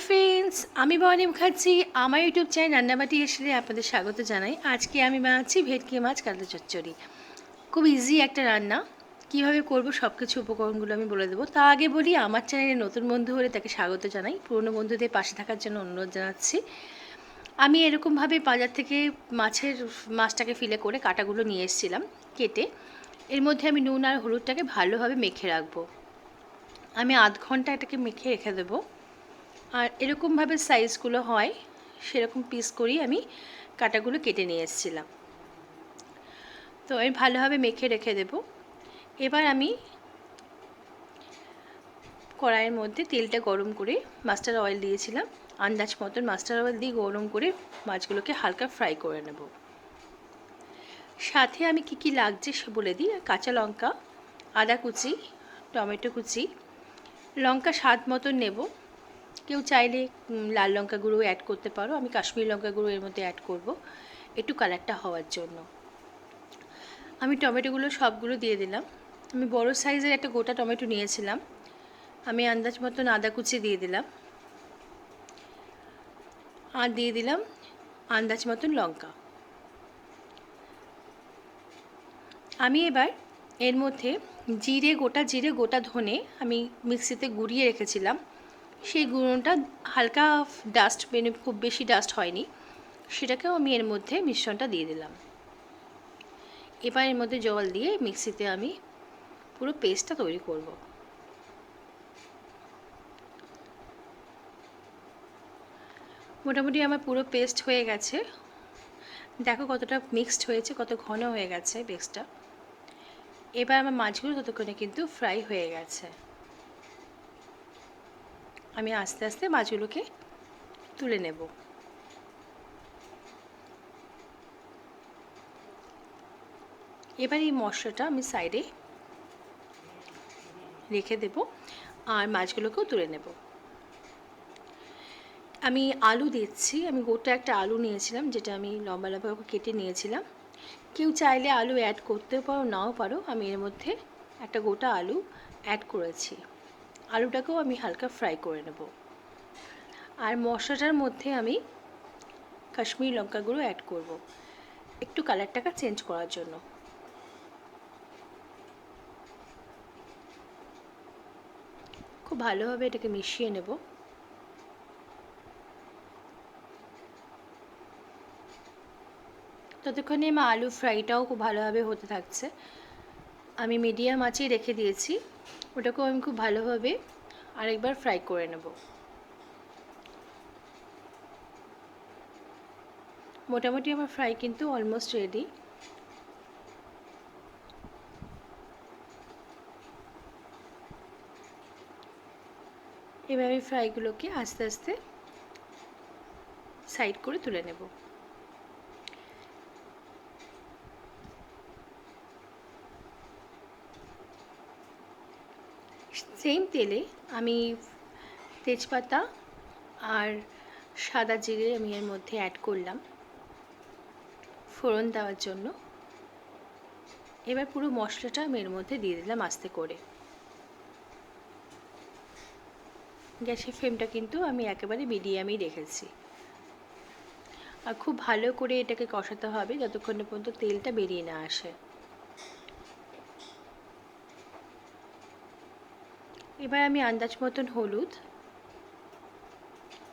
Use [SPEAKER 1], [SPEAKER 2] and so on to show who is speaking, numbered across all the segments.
[SPEAKER 1] Friends, আমি ভবানী মুখার্জি। আমার YouTube channel রান্নাবাটি এসে আপনাদের স্বাগত জানাই। আজকে আমি বানাচ্ছি ভেটকি মাছ কাতলা চচ্চড়ি। খুব ইজি একটা রান্না। কীভাবে করব সব কিছু উপকরণগুলো আমি বলে দেবো। তা আগে বলি, আমার চ্যানেলে নতুন বন্ধু হলে তাকে স্বাগত জানাই। পুরনো বন্ধুদের পাশে থাকার জন্য অনুরোধ জানাচ্ছি। আমি এরকমভাবে বাজার থেকে মাছটাকে ফিলে করে কাটাগুলো নিয়ে এসেছিলাম কেটে। এর মধ্যে আমি নুন আর হলুদটাকে ভালোভাবে মেখে রাখবো। আমি আধ ঘন্টা এটাকে মেখে রেখে দেবো। আর এরকমভাবে সাইজগুলো হয় সেরকম পিস করেই আমি কাটাগুলো কেটে নিয়ে এসেছিলাম। তো আমি ভালোভাবে মেখে রেখে দেব। এবার আমি কড়াইয়ের মধ্যে তেলটা গরম করে মাস্টার্ড অয়েল দিয়েছিলাম। আন্দাজ মতন মাস্টার্ড অয়েল দিয়ে গরম করে মাছগুলোকে হালকা ফ্রাই করে নেব। সাথে আমি কি লাগছে সে বলে দিই। কাঁচা লঙ্কা, আদা কুচি, টমেটো কুচি, লঙ্কা স্বাদ মতন নেব। কেউ চাইলে লাল লঙ্কা গুঁড়ো অ্যাড করতে পারো। আমি কাশ্মীরি লঙ্কা গুঁড়ো এর মধ্যে অ্যাড করব একটু কালারটা হওয়ার জন্য। আমি টমেটোগুলো সবগুলো দিয়ে দিলাম। আমি বড় সাইজের একটা গোটা টমেটো নিয়েছিলাম। আমি আন্দাজ মতন আদা কুচি দিয়ে দিলাম, আর দিয়ে দিলাম আন্দাজ মতন লঙ্কা। আমি এবার এর মধ্যে গোটা জিরে, গোটা ধনে আমি মিক্সিতে গুঁড়িয়ে রেখেছিলাম। সেই গুঁড়োটা হালকা ডাস্ট, খুব বেশি ডাস্ট হয়নি, সেটাকেও আমি এর মধ্যে মিশ্রণটা দিয়ে দিলাম। এবার এর মধ্যে জল দিয়ে মিক্সিতে আমি পুরো পেস্টটা তৈরি করব। মোটামুটি আমার পুরো পেস্ট হয়ে গেছে। দেখো কতটা মিক্সড হয়েছে, কত ঘন হয়ে গেছে পেস্টটা। এবার আমার মাছগুলো ততক্ষণে কিন্তু ফ্রাই হয়ে গেছে। আমি আস্তে আস্তে মাছগুলোকে তুলে নেব। এবার এই মশলাটা আমি সাইডে রেখে দেব, আর মাছগুলোকেও তুলে নেব। আমি আলু দিচ্ছি। আমি গোটা একটা আলু নিয়েছিলাম, যেটা আমি লম্বা লম্বা কেটে নিয়েছিলাম। কেউ চাইলে আলু অ্যাড করতেও পারো, নাও পারো। আমি এর মধ্যে একটা গোটা আলু অ্যাড করেছি। আলুটাকেও আমি হালকা ফ্রাই করে নেব। আর মশলাটার মধ্যে আমি কাশ্মীরি লঙ্কা গুঁড়ো অ্যাড করব একটু কালারটাকে চেঞ্জ করার জন্য। খুব ভালোভাবে এটাকে মিশিয়ে নেব। ততক্ষণে আমার আলু ফ্রাইটাও খুব ভালোভাবে হতে থাকছে। আমি মিডিয়াম আঁচেই রেখে দিয়েছি। ওটাকেও আমি খুব ভালোভাবে আরেকবার ফ্রাই করে নেব। মোটামুটি আমার ফ্রাই কিন্তু অলমোস্ট রেডি। এবার আমি ফ্রাইগুলোকে আস্তে আস্তে সাইড করে তুলে নেব। সেম তেলে আমি তেজপাতা আর সাদা জিরে আমি এর মধ্যে অ্যাড করলাম ফোড়ন দেওয়ার জন্য। এবার পুরো মশলাটা আমি এর মধ্যে দিয়ে দিলাম আস্তে করে। গ্যাসের ফ্লেমটা কিন্তু আমি একেবারে মিডিয়ামই রেখেছি। আর খুব ভালো করে এটাকে কষাতে হবে যতক্ষণ পর্যন্ত তেলটা বেরিয়ে না আসে। এবার আমি আন্দাজ মতন হলুদ,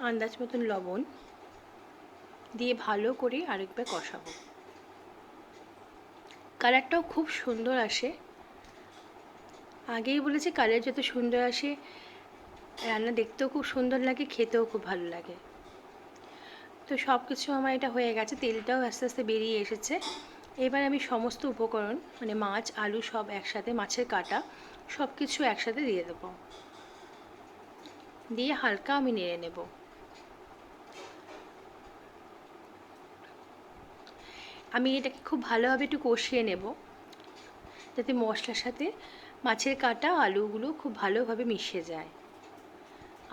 [SPEAKER 1] আন্দাজ মতন লবণ দিয়ে ভালো করে আরেকবার কষাবো। কালারটাও খুব সুন্দর আসে। আগেই বলেছি, কালার যত সুন্দর আসে রান্না দেখতেও খুব সুন্দর লাগে, খেতেও খুব ভালো লাগে। তো সব কিছু আমার এটা হয়ে গেছে, তেলটাও আস্তে আস্তে বেরিয়ে এসেছে। এবার আমি সমস্ত উপকরণ মানে মাছ, আলু সব একসাথে, মাছের কাটা সব কিছু একসাথে দিয়ে দেবো। দিয়ে হালকা আমি নেড়ে নেব। আমি এটাকে খুব ভালোভাবে একটু কষিয়ে নেব, যাতে মশলার সাথে মাছের কাটা আলুগুলো খুব ভালোভাবে মিশে যায়,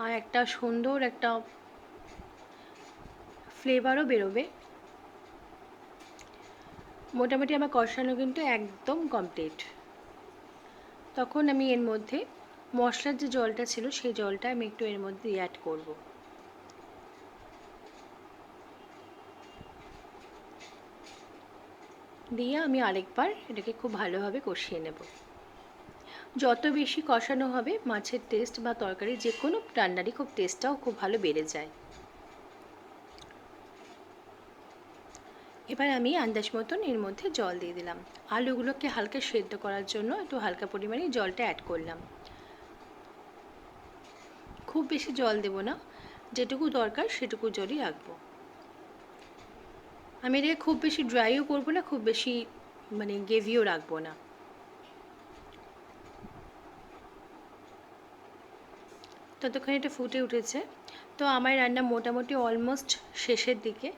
[SPEAKER 1] আর একটা সুন্দর একটা ফ্লেভারও বেরোবে। মোটামুটি আমার কষানো কিন্তু একদম কমপ্লিট। তখন আমি এর মধ্যে মশলার যে জলটা ছিল সেই জলটা আমি একটু এর মধ্যে অ্যাড করব। দিয়ে আমি আরেকবার এটাকে খুব ভালোভাবে কষিয়ে নেব। যত বেশি কষানো হবে মাছের টেস্ট বা তরকারি যে কোনো রান্নারই খুব টেস্টটাও খুব ভালো বেড়ে যায়। এবার আমি আন্দাজ মতন এর মধ্যে জল দিয়ে দিলাম। আলুগুলোকে হালকা সেদ্ধ করার জন্য একটু হালকা পরিমাণে জলটা অ্যাড করলাম। খুব বেশি জল দেব না, যেটুকু দরকার সেটুকু জলই রাখবো। আমি এটাকে খুব বেশি ড্রাইও করবো না, খুব বেশি গ্রেভিও রাখবো না। ততক্ষণ এটা ফুটে উঠেছে। তো আমার রান্না মোটামুটি অলমোস্ট শেষের দিকে।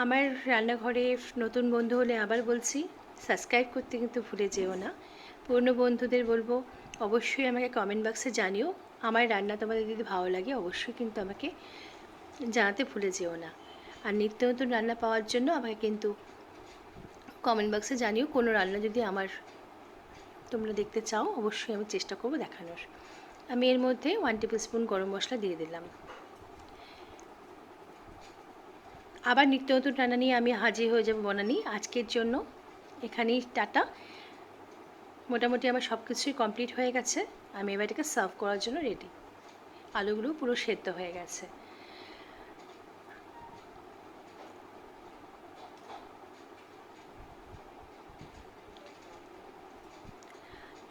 [SPEAKER 1] আমার রান্নাঘরে নতুন বন্ধু হলে আবার বলছি, সাবস্ক্রাইব করতে কিন্তু ভুলে যেও না। পুরনো বন্ধুদের বলবো অবশ্যই আমাকে কমেন্ট বক্সে জানিও আমার রান্না তোমাদের যদি ভালো লাগে, অবশ্যই কিন্তু আমাকে জানাতে ভুলে যেও না। আর নিত্য নতুন রান্না পাওয়ার জন্য আমাকে কিন্তু কমেন্ট বক্সে জানিও কোনো রান্না যদি আমার তোমরা দেখতে চাও, অবশ্যই আমি চেষ্টা করবো দেখানোর। আমি এর মধ্যে 1 টেবিল স্পুন গরম মশলা দিয়ে দিলাম। আবার নিত্য নতুন রান্না নিয়ে আমি হাজির হয়ে যাব বনানি। আজকের জন্য এখানেই টাটা। মোটামুটি আমার সব কিছুই কমপ্লিট হয়ে গেছে। আমি এবার এটাকে সার্ভ করার জন্য রেডি। আলুগুলো পুরো সেদ্ধ হয়ে গেছে।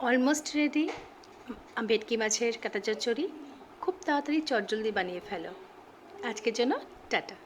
[SPEAKER 1] অলমোস্ট রেডি ভেটকি মাছের কাঁটা চচ্চড়ি। খুব তাড়াতাড়ি চটজলদি বানিয়ে ফেলো। আজকের জন্য টাটা।